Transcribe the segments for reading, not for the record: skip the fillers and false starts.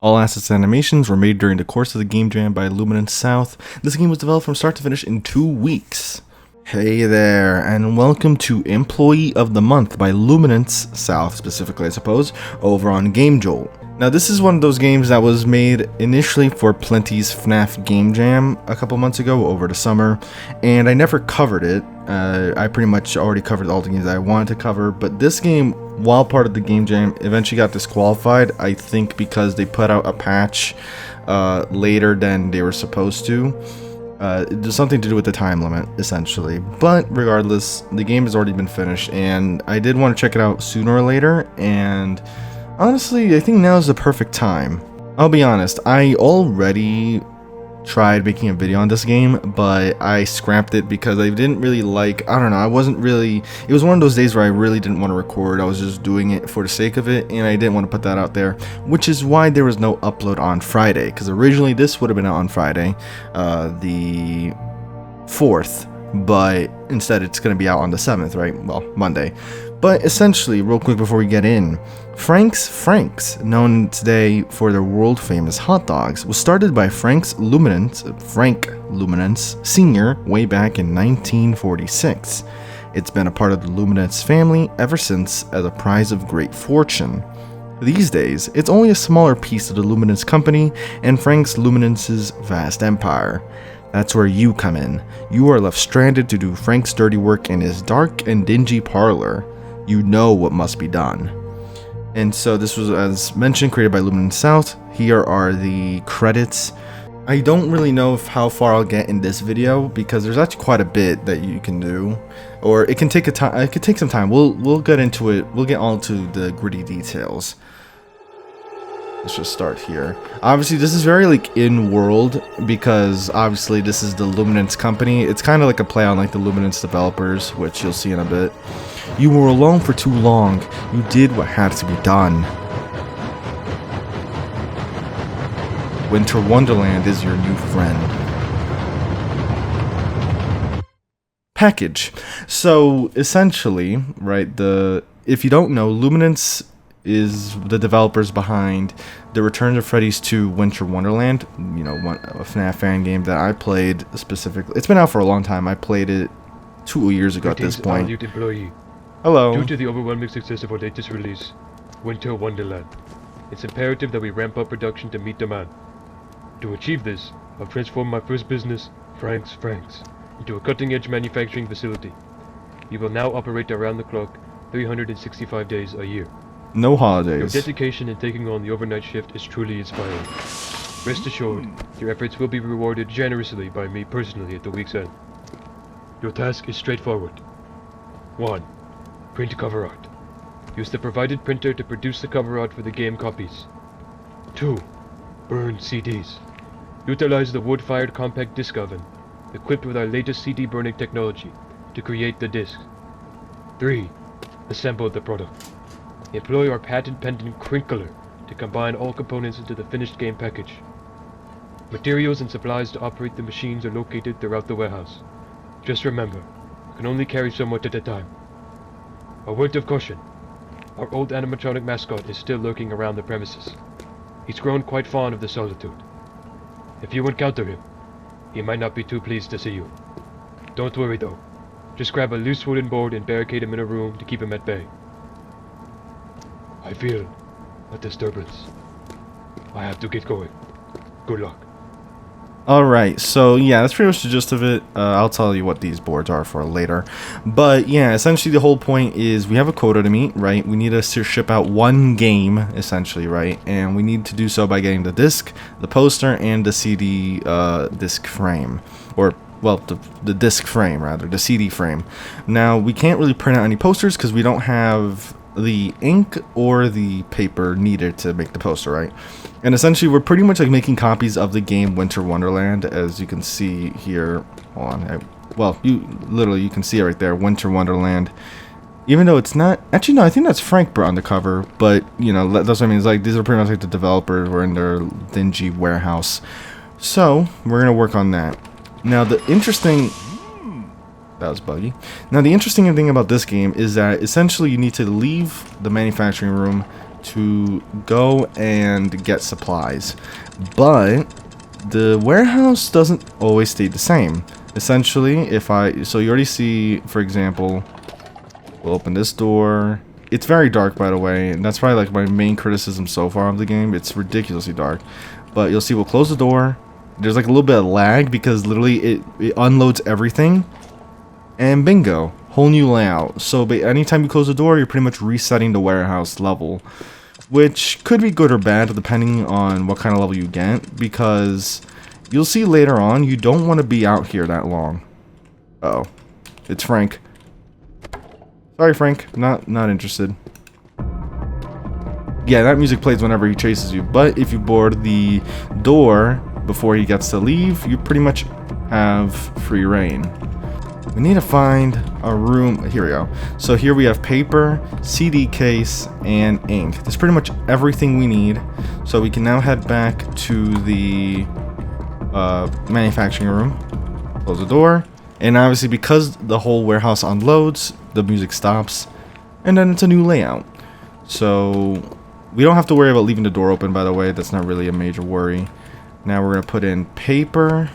All assets and animations were made during the course of the game jam by Luminance South. This game was developed from start to finish in 2 weeks. Hey there, and welcome to Employee of the Month by Luminance South, specifically I suppose, over on GameJolt. Now this is one of those games that was made initially for Plenty's FNAF Game Jam a couple months ago over the summer, and I never covered it. I pretty much already covered all the games I wanted to cover, but this game, while part of the Game Jam, eventually got disqualified, I think because they put out a patch later than they were supposed to. There's something to do with the time limit, essentially. But regardless, the game has already been finished, and I did want to check it out sooner or later, and honestly, I think now is the perfect time. I'll be honest, I already tried making a video on this game, but I scrapped it because I didn't really like, I don't know, it was one of those days where I really didn't want to record. I was just doing it for the sake of it, and I didn't want to put that out there, which is why there was no upload on Friday, because originally this would have been out on Friday, the 4th, but instead it's going to be out on the 7th, right? Well, Monday. But essentially, real quick before we get in, Franks, known today for their world famous hot dogs, was started by Frank Luminance Sr. way back in 1946. It's been a part of the Luminance family ever since as a prize of great fortune. These days, it's only a smaller piece of the Luminance company and Frank Luminance's vast empire. That's where you come in. You are left stranded to do Frank's dirty work in his dark and dingy parlor. You know what must be done. And so this was, as mentioned, created by Luminance South. Here are the credits. I don't really know how far I'll get in this video because there's actually quite a bit that you can do, or it can take some time. We'll get into it. We'll get on to the gritty details. Let's just start here. Obviously, this is very like in-world because obviously this is the Luminance company. It's kind of like a play on like the Luminance developers, which you'll see in a bit. You were alone for too long. You did what had to be done. Winter Wonderland is your new friend. Package. So essentially, right, if you don't know, Luminance is the developers behind the Return to Freddy's 2 Winter Wonderland, you know, a FNAF fan game that I played specifically. It's been out for a long time. I played it 2 years ago at this point. Employee. Hello. Due to the overwhelming success of our latest release, Winter Wonderland, it's imperative that we ramp up production to meet demand. To achieve this, I've transformed my first business, Franks, into a cutting-edge manufacturing facility. You will now operate around the clock, 365 days a year. No holidays. Your dedication in taking on the overnight shift is truly inspiring. Rest assured, your efforts will be rewarded generously by me personally at the week's end. Your task is straightforward. 1. Print cover art. Use the provided printer to produce the cover art for the game copies. 2. Burn CDs. Utilize the wood-fired compact disc oven, equipped with our latest CD burning technology, to create the discs. 3. Assemble the product. Employ our patent-pending crinkler to combine all components into the finished game package. Materials and supplies to operate the machines are located throughout the warehouse. Just remember, you can only carry so much at a time. A word of caution. Our old animatronic mascot is still lurking around the premises. He's grown quite fond of the solitude. If you encounter him, he might not be too pleased to see you. Don't worry though. Just grab a loose wooden board and barricade him in a room to keep him at bay. I feel a disturbance. I have to get going. Good luck. Alright, so yeah, that's pretty much the gist of it. I'll tell you what these boards are for later. But yeah, essentially the whole point is we have a quota to meet, right? We need to ship out 1 game, essentially, right? And we need to do so by getting the disc, the poster, and the CD disc frame. Or, well, the disc frame, rather, the CD frame. Now, we can't really print out any posters because we don't have the ink or the paper needed to make the poster, right? And essentially we're pretty much like making copies of the game Winter Wonderland, as you can see here. Hold on, well, you can see it right there, Winter Wonderland. Even though it's not, actually no, I think that's Frank on the cover, but you know, that's what I mean. It's like these are pretty much like the developers were in their dingy warehouse. So we're gonna work on that. Now the interesting That was buggy. Now the interesting thing about this game is that essentially you need to leave the manufacturing room to go and get supplies. But the warehouse doesn't always stay the same. Essentially, so you already see, for example, we'll open this door. It's very dark, by the way, and that's probably like my main criticism so far of the game. It's ridiculously dark. But you'll see we'll close the door. There's like a little bit of lag because literally it unloads everything. And bingo, whole new layout. So anytime you close the door, you're pretty much resetting the warehouse level. Which could be good or bad depending on what kind of level you get. Because you'll see later on, you don't want to be out here that long. Uh-oh, it's Frank. Sorry, Frank. Not interested. Yeah, that music plays whenever he chases you. But if you board the door before he gets to leave, you pretty much have free reign. We need to find a room. Here we go. So here we have paper, CD case, and ink. That's pretty much everything we need. So we can now head back to the manufacturing room. Close the door. And obviously because the whole warehouse unloads, the music stops. And then it's a new layout. So we don't have to worry about leaving the door open, by the way. That's not really a major worry. Now we're going to put in paper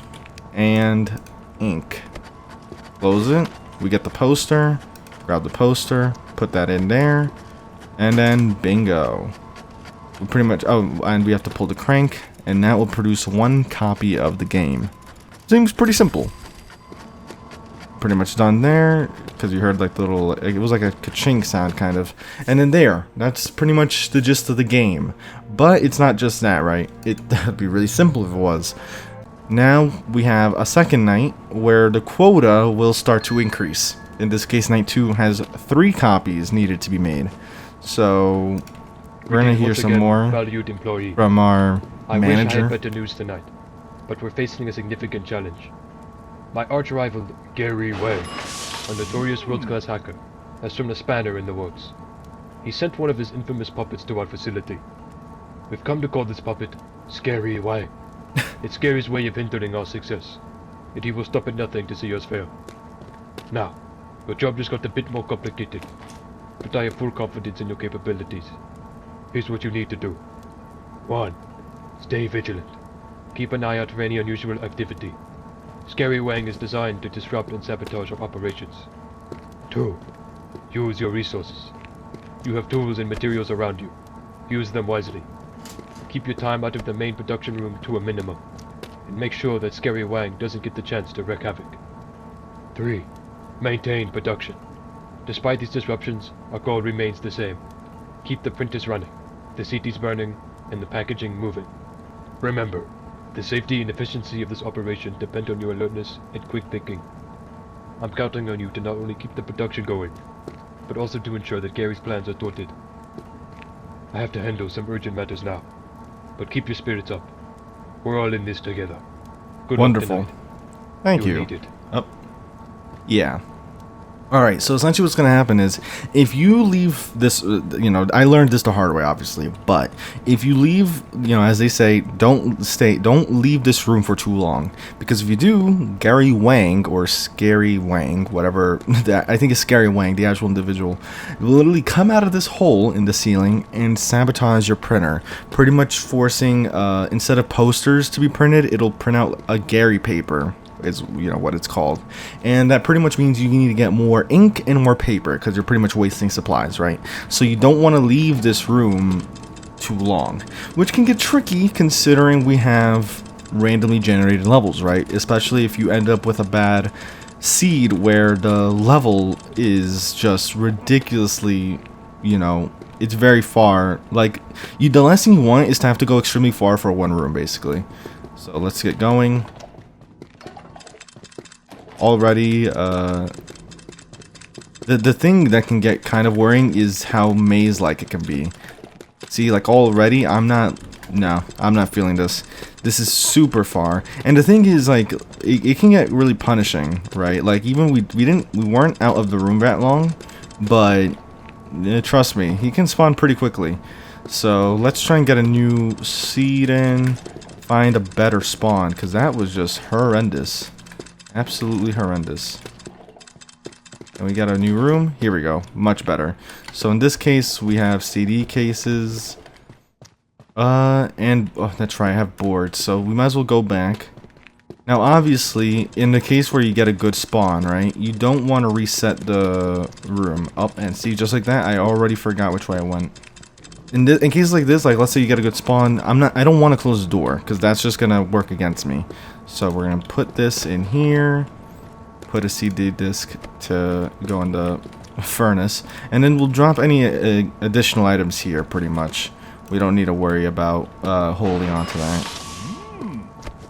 and ink. Close it. We get the poster. Grab the poster. Put that in there. And then bingo. We pretty much... Oh, and we have to pull the crank. And that will produce one copy of the game. Seems pretty simple. Pretty much done there. Because you heard like the little... It was like a ka-chink sound kind of. And then there. That's pretty much the gist of the game. But it's not just that, right? That'd be really simple if it was. Now we have a second night where the quota will start to increase. In this case, night 2 has 3 copies needed to be made. So we're going to hear some more from our manager. I wish I had better news tonight, but we're facing a significant challenge. My arch-rival, Gary Wang, a notorious world-class hacker, has thrown a spanner in the works. He sent one of his infamous puppets to our facility. We've come to call this puppet Scary Wang. It's Gary's way of hindering our success, and he will stop at nothing to see us fail. Now, your job just got a bit more complicated, but I have full confidence in your capabilities. Here's what you need to do. 1. Stay vigilant. Keep an eye out for any unusual activity. Scary Wang is designed to disrupt and sabotage our operations. 2. Use your resources. You have tools and materials around you. Use them wisely. Keep your time out of the main production room to a minimum, and make sure that Scary Wang doesn't get the chance to wreak havoc. 3. Maintain production. Despite these disruptions, our goal remains the same. Keep the printers running, the CDs burning, and the packaging moving. Remember, the safety and efficiency of this operation depend on your alertness and quick thinking. I'm counting on you to not only keep the production going, but also to ensure that Gary's plans are thwarted. I have to handle some urgent matters now, but keep your spirits up. We're all in this together. Good Wonderful. luck tonight. Thank you. You'll need it. Oh. Yeah. Alright, so essentially what's going to happen is, if you leave this, I learned this the hard way, obviously, but if you leave, as they say, don't leave this room for too long, because if you do, Gary Wang, or Scary Wang, whatever, I think it's Scary Wang, the actual individual, will literally come out of this hole in the ceiling and sabotage your printer, pretty much forcing, instead of posters to be printed, it'll print out a Gary paper. Is what it's called, and that pretty much means you need to get more ink and more paper because you're pretty much wasting supplies, right? So you don't want to leave this room too long, which can get tricky considering we have randomly generated levels, right? Especially if you end up with a bad seed where the level is just ridiculously, it's very far. Like, the last thing you want is to have to go extremely far for one room, basically. So let's get going. Already, the thing that can get kind of worrying is how maze-like it can be. See, like already, I'm not feeling this. This is super far, and the thing is, like, it can get really punishing, right? Like, even we weren't out of the room that long, but trust me, he can spawn pretty quickly. So let's try and get a new seed in, find a better spawn, because that was just horrendous. Absolutely horrendous. And we got a new room. Here we go. Much better. So in this case, we have CD cases. And oh, that's right, I have boards. So we might as well go back. Now, obviously, in the case where you get a good spawn, right? You don't want to reset the room. Up and see, just like that, I already forgot which way I went. In cases like this, like let's say you get a good spawn, I don't want to close the door because that's just gonna work against me. So we're gonna put this in here. Put a CD disc to go in the furnace, and then we'll drop any additional items here pretty much. We don't need to worry about holding on to that.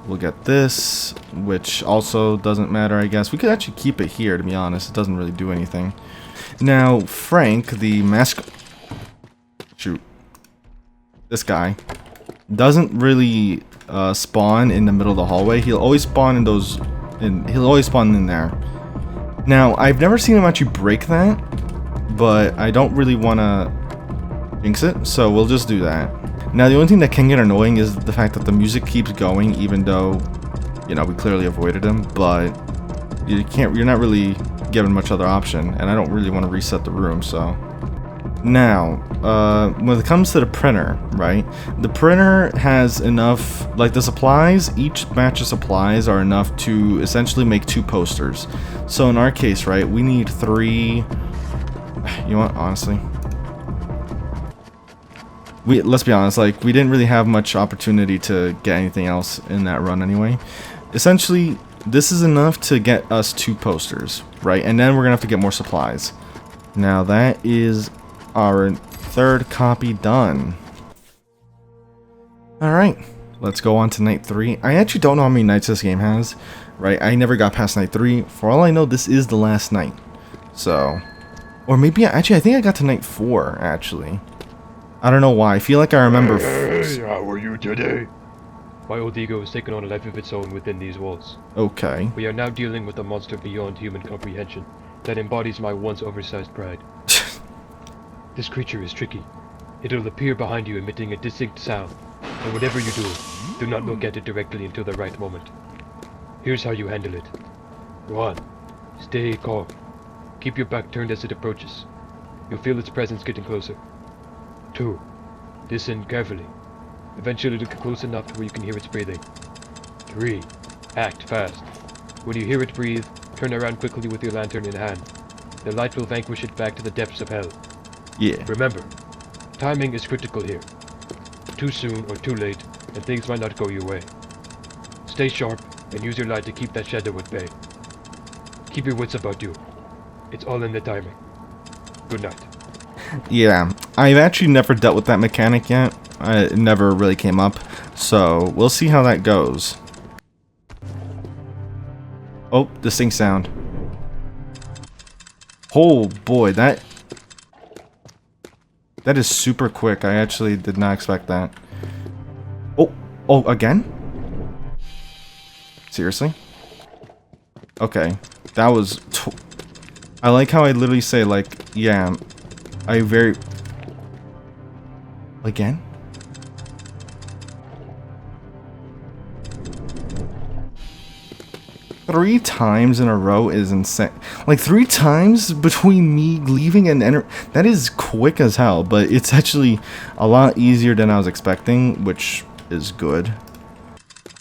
We'll get this, which also doesn't matter, I guess. We could actually keep it here, to be honest. It doesn't really do anything. Now, Frank, the mask... Shoot. This guy doesn't really spawn in the middle of the hallway. He'll always spawn in those... He'll always spawn in there. Now, I've never seen him actually break that, but I don't really want to jinx it, so we'll just do that. Now, the only thing that can get annoying is the fact that the music keeps going, even though, you know, we clearly avoided him, but you're not really given much other option, and I don't really want to reset the room, so. Now, when it comes to the printer, right, the printer has enough, like the supplies, each batch of supplies are enough to essentially make 2 posters. So in our case, right, we need 3, you know what, honestly, let's be honest, like, we didn't really have much opportunity to get anything else in that run anyway. Essentially, this is enough to get us 2 posters, right, and then we're gonna have to get more supplies. Now that is our 3rd copy done. Alright, let's go on to night 3. I actually don't know how many nights this game has, right? I never got past night 3. For all I know, this is the last night. So, or maybe, actually, I think I got to night 4, actually. I don't know why. I feel like I remember... Hey, how are you today? My old ego has taken on a life of its own within these walls. Okay. We are now dealing with a monster beyond human comprehension that embodies my once oversized pride. This creature is tricky. It'll appear behind you emitting a distinct sound, and whatever you do not look at it directly until the right moment. Here's how you handle it. 1. Stay calm. Keep your back turned as it approaches. You'll feel its presence getting closer. 2. Listen carefully. Eventually it'll get close enough to where you can hear its breathing. 3. Act fast. When you hear it breathe, turn around quickly with your lantern in hand. The light will vanquish it back to the depths of hell. Yeah. Remember, timing is critical here. Too soon or too late, and things might not go your way. Stay sharp, and use your light to keep that shadow at bay. Keep your wits about you. It's all in the timing. Good night. Yeah, I've actually never dealt with that mechanic yet. It never really came up, so we'll see how that goes. Oh, distinct sound. Oh boy, that is super quick. I actually did not expect that. Oh, again? Seriously? Okay, that was... I like how I literally say, like, yeah, Again? Three times in a row is insane. Like 3 times between me leaving and enter. That is quick as hell, but it's actually a lot easier than I was expecting, which is good.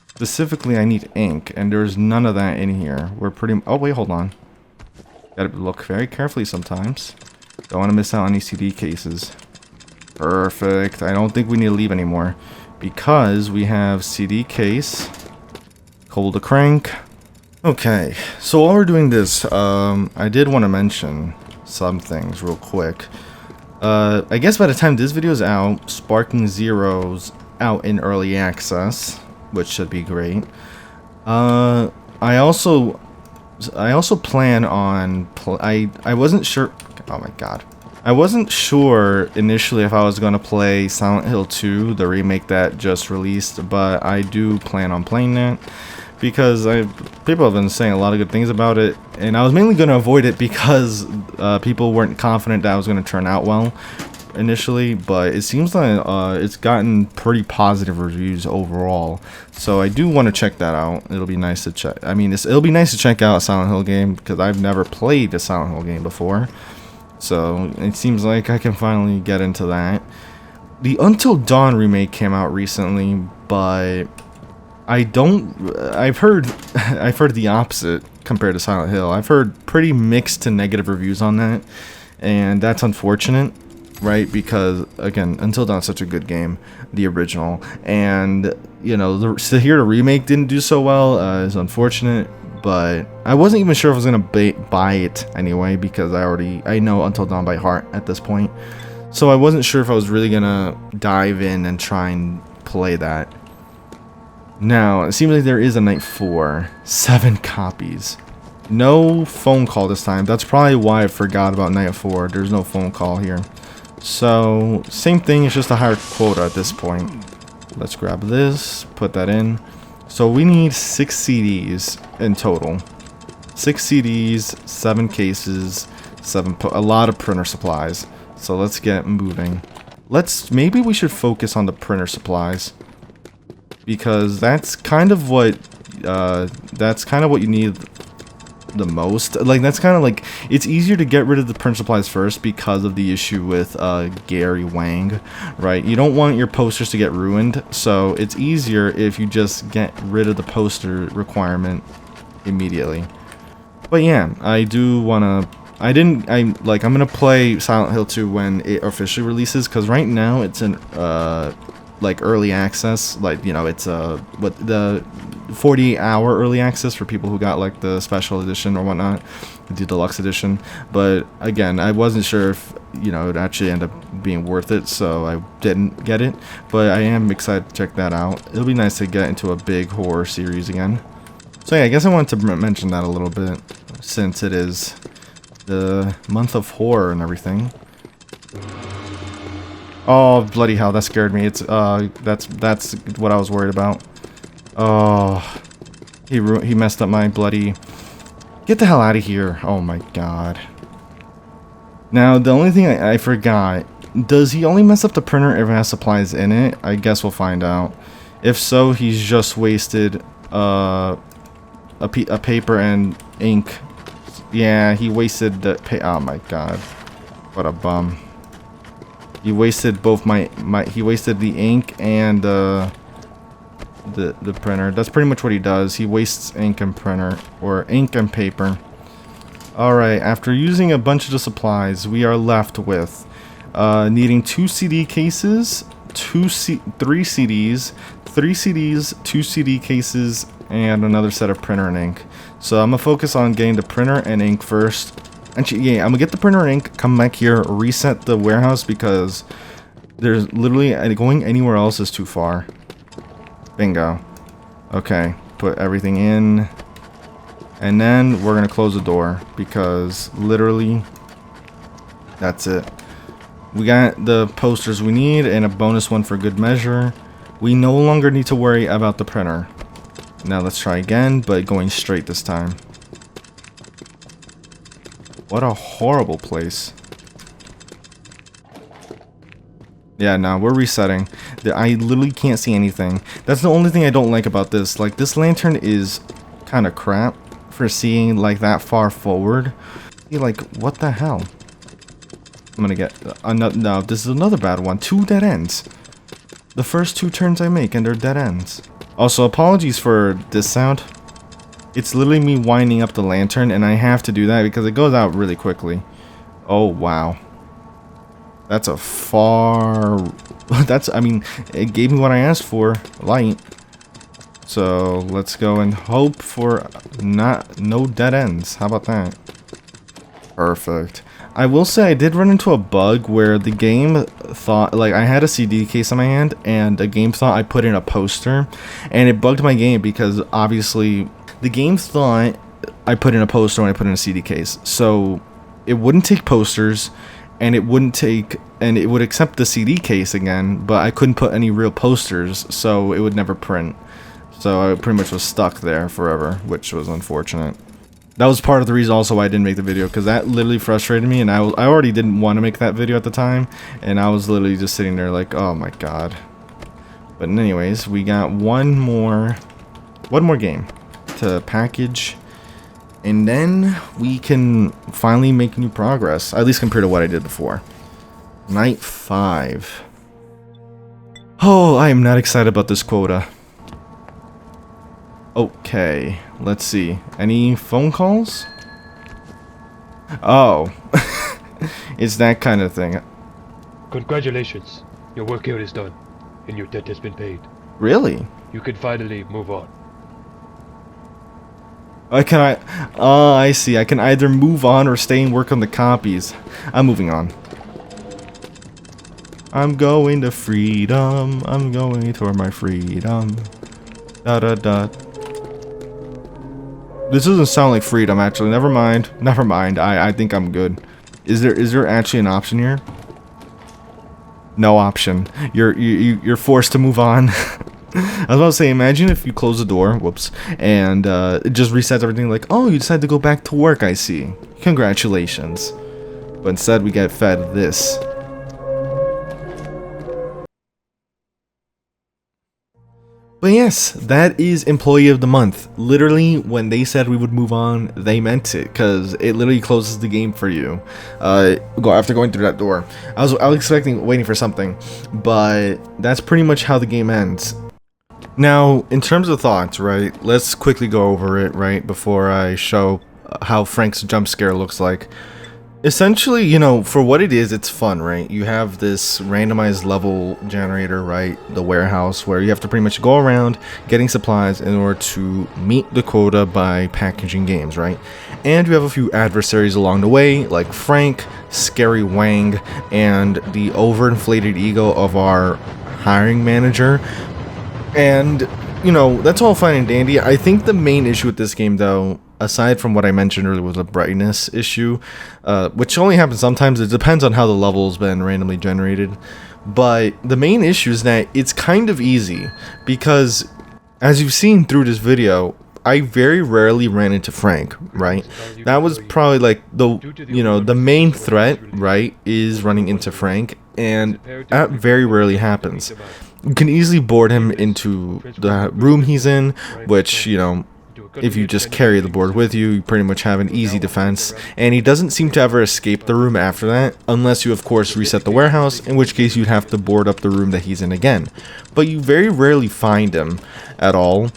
Specifically, I need ink, and there's none of that in here. We're pretty... Oh, wait, hold on. Gotta look very carefully sometimes. Don't want to miss out on any CD cases. Perfect. I don't think we need to leave anymore, because we have CD case, cold to crank. Okay, so while we're doing this, I did want to mention some things real quick. I guess by the time this video is out, Sparking Zero's out in early access, which should be great. I also plan on I wasn't sure. Oh my god. I wasn't sure initially if I was going to play Silent Hill 2, the remake that just released, but I do plan on playing that. Because people have been saying a lot of good things about it, and I was mainly going to avoid it because people weren't confident that it was going to turn out well. initially, but it seems like it's gotten pretty positive reviews overall. So I do want to check that out. It'll be nice to check. I mean, it'll be nice to check out a Silent Hill game because I've never played a Silent Hill game before. So it seems like I can finally get into that. The Until Dawn remake came out recently, but I've heard the opposite compared to Silent Hill. I've heard pretty mixed to negative reviews on that, and that's unfortunate, right? Because again, Until Dawn's such a good game, the original, and you know, to hear the remake didn't do so well is unfortunate. But I wasn't even sure if I was gonna buy it anyway, because I know Until Dawn by heart at this point. So I wasn't sure if I was really gonna dive in and try and play that. Now, it seems like there is a night 4. 7 copies. No phone call this time. That's probably why I forgot about night 4. There's no phone call here. So, same thing, it's just a higher quota at this point. Let's grab this, put that in. So we need 6 CDs in total. 6 CDs, 7 cases, a lot of printer supplies. So let's get moving. Maybe we should focus on the printer supplies, because that's kind of what you need the most. Like, that's kind of like, it's easier to get rid of the printer supplies first because of the issue with Gary Wang, right? You don't want your posters to get ruined, so it's easier if you just get rid of the poster requirement immediately. But yeah, I do want to. I'm gonna play Silent Hill 2 when it officially releases, because right now it's in like early access. Like, you know, it's what the 48-hour early access for people who got like the special edition or whatnot, the deluxe edition. But again, I wasn't sure if, you know, it would actually end up being worth it, so I didn't get it. But I am excited to check that out. It'll be nice to get into a big horror series again. So yeah, I guess I wanted to mention that a little bit, since it is the month of horror and everything. Oh, bloody hell, that scared me. It's that's what I was worried about. Oh, he messed up my bloody. Get the hell out of here. Oh my god. Now, the only thing I forgot, does he only mess up the printer if it has supplies in it? I guess we'll find out. If so, he's just wasted a paper and ink. Yeah, he wasted the oh my god. What a bum. He wasted both he wasted the ink and the printer. That's pretty much what he does. He wastes ink and printer, or ink and paper. Alright, after using a bunch of the supplies, we are left with needing 2 CD cases, 3 CDs, 3 CDs, 2 CD cases, and another set of printer and ink. So I'm gonna focus on getting the printer and ink first. Actually, yeah, I'm gonna get the printer and ink, come back here, reset the warehouse, because there's literally going anywhere else is too far. Bingo. Okay, put everything in, and then we're gonna close the door, because literally that's it. We got the posters we need and a bonus one for good measure. We no longer need to worry about the printer. Now let's try again, but going straight this time. What a horrible place. Yeah, no, we're resetting. I literally can't see anything. That's the only thing I don't like about this. Like, this lantern is kind of crap for seeing like that far forward. You're like, what the hell? I'm gonna get another. No, this is another bad one. 2 dead ends. The first 2 turns I make, and they're dead ends. Also, apologies for this sound. It's literally me winding up the lantern, and I have to do that because it goes out really quickly. Oh, wow. That's a far... I mean, it gave me what I asked for, light. So, let's go and hope for no dead ends. How about that? Perfect. I will say I did run into a bug where the game thought, like, I had a CD case in my hand, and the game thought I put in a poster, and it bugged my game because obviously the game thought I put in a poster when I put in a CD case. So it wouldn't take posters, and it would accept the CD case again, but I couldn't put any real posters, so it would never print. So I pretty much was stuck there forever, which was unfortunate. That was part of the reason also why I didn't make the video, because that literally frustrated me, and I already didn't want to make that video at the time, and I was literally just sitting there like, oh my god. But anyways, we got one more game to package, and then we can finally make new progress, at least compared to what I did before. Night 5. Oh, I am not excited about this quota. Okay, let's see. Any phone calls? Oh, it's that kind of thing. Congratulations. Your work here is done, and your debt has been paid. Really? You can finally move on. I see. I can either move on or stay and work on the copies. I'm moving on. I'm going to freedom. I'm going toward my freedom. Da da da. This doesn't sound like freedom, actually. Never mind. Never mind. I think I'm good. Is there actually an option here? No option. You're forced to move on. I was about to say, imagine if you close the door, whoops, and it just resets everything. Like, oh, you decided to go back to work. I see. Congratulations. But instead, we get fed this. But yes, that is Employee of the Month. Literally, when they said we would move on, they meant it, because it literally closes the game for you. After going through that door. I was waiting for something, but that's pretty much how the game ends. Now, in terms of thoughts, right, let's quickly go over it, right, before I show how Frank's jump scare looks like. Essentially, you know, for what it is, it's fun, right? You have this randomized level generator, right? The warehouse, where you have to pretty much go around getting supplies in order to meet the quota by packaging games, right? And you have a few adversaries along the way, like Frank, Scary Wang, and the overinflated ego of our hiring manager. And, you know, that's all fine and dandy. I think the main issue with this game, though, aside from what I mentioned earlier, was a brightness issue, which only happens sometimes. It depends on how the level's been randomly generated. But the main issue is that it's kind of easy, because as you've seen through this video, I very rarely ran into Frank, right? That was probably like the main threat, right, is running into Frank, and that very rarely happens. You can easily board him into the room he's in, which, you know, if you just carry the board with you, you pretty much have an easy defense, and he doesn't seem to ever escape the room after that, unless you of course reset the warehouse, in which case you'd have to board up the room that he's in again. But you very rarely find him at all,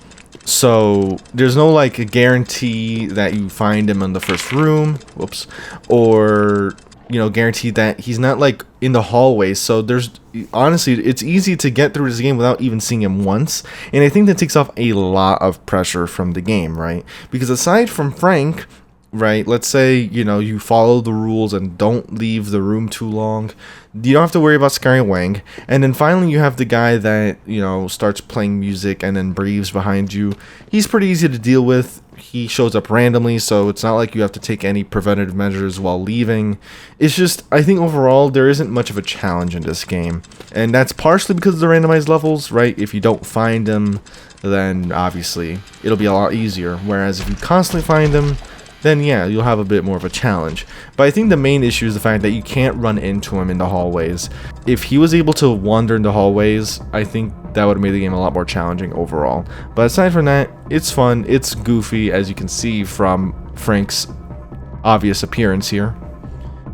so there's no like a guarantee that you find him in the first room, whoops, or, you know, guarantee that he's not like in the hallway. So there's honestly, it's easy to get through this game without even seeing him once, and I think that takes off a lot of pressure from the game, right? Because aside from Frank, right, let's say, you know, you follow the rules and don't leave the room too long, you don't have to worry about Scary Wang. And then finally you have the guy that, you know, starts playing music and then breathes behind you. He's pretty easy to deal with. He shows up randomly, so it's not like you have to take any preventative measures while leaving. It's just, I think overall there isn't much of a challenge in this game, and that's partially because of the randomized levels, right? If you don't find them, then obviously it'll be a lot easier, whereas if you constantly find them, then yeah, you'll have a bit more of a challenge. But I think the main issue is the fact that you can't run into him in the hallways. If he was able to wander in the hallways, I think that would have made the game a lot more challenging overall. But aside from that, it's fun, it's goofy, as you can see from Frank's obvious appearance here.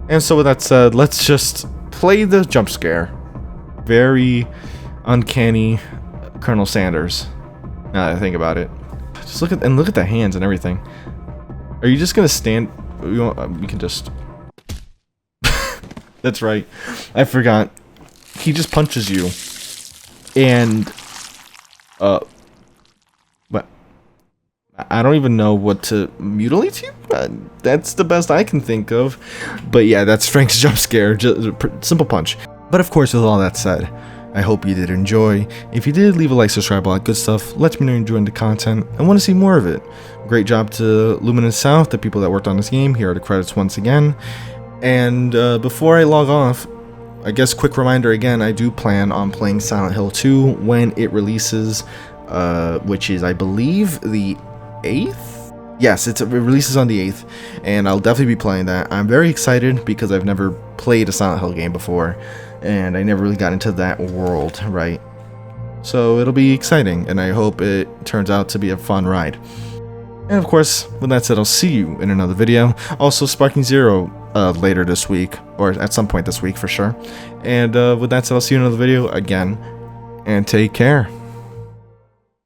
And so with that said, let's just play the jump scare. Very uncanny Colonel Sanders, now that I think about it. Just look at the hands and everything. Are you just gonna stand? We can just... That's right. I forgot. He just punches you. And... But... I don't even know what to... Mutilate you? That's the best I can think of. But yeah, that's Frank's jump scare. Just a simple punch. But of course, with all that said, I hope you did enjoy. If you did, leave a like, subscribe, all that good stuff. Let me know you're enjoying the content and want to see more of it. Great job to Luminance South, the people that worked on this game. Here are the credits once again. And before I log off, I guess quick reminder again, I do plan on playing Silent Hill 2 when it releases, which is, I believe, the 8th Yes, it releases on the 8th, and I'll definitely be playing that. I'm very excited because I've never played a Silent Hill game before, and I never really got into that world, right? So it'll be exciting, and I hope it turns out to be a fun ride. And of course, with that said, I'll see you in another video. Also, Sparking Zero later this week, or at some point this week for sure. And with that said, I'll see you in another video again, and take care.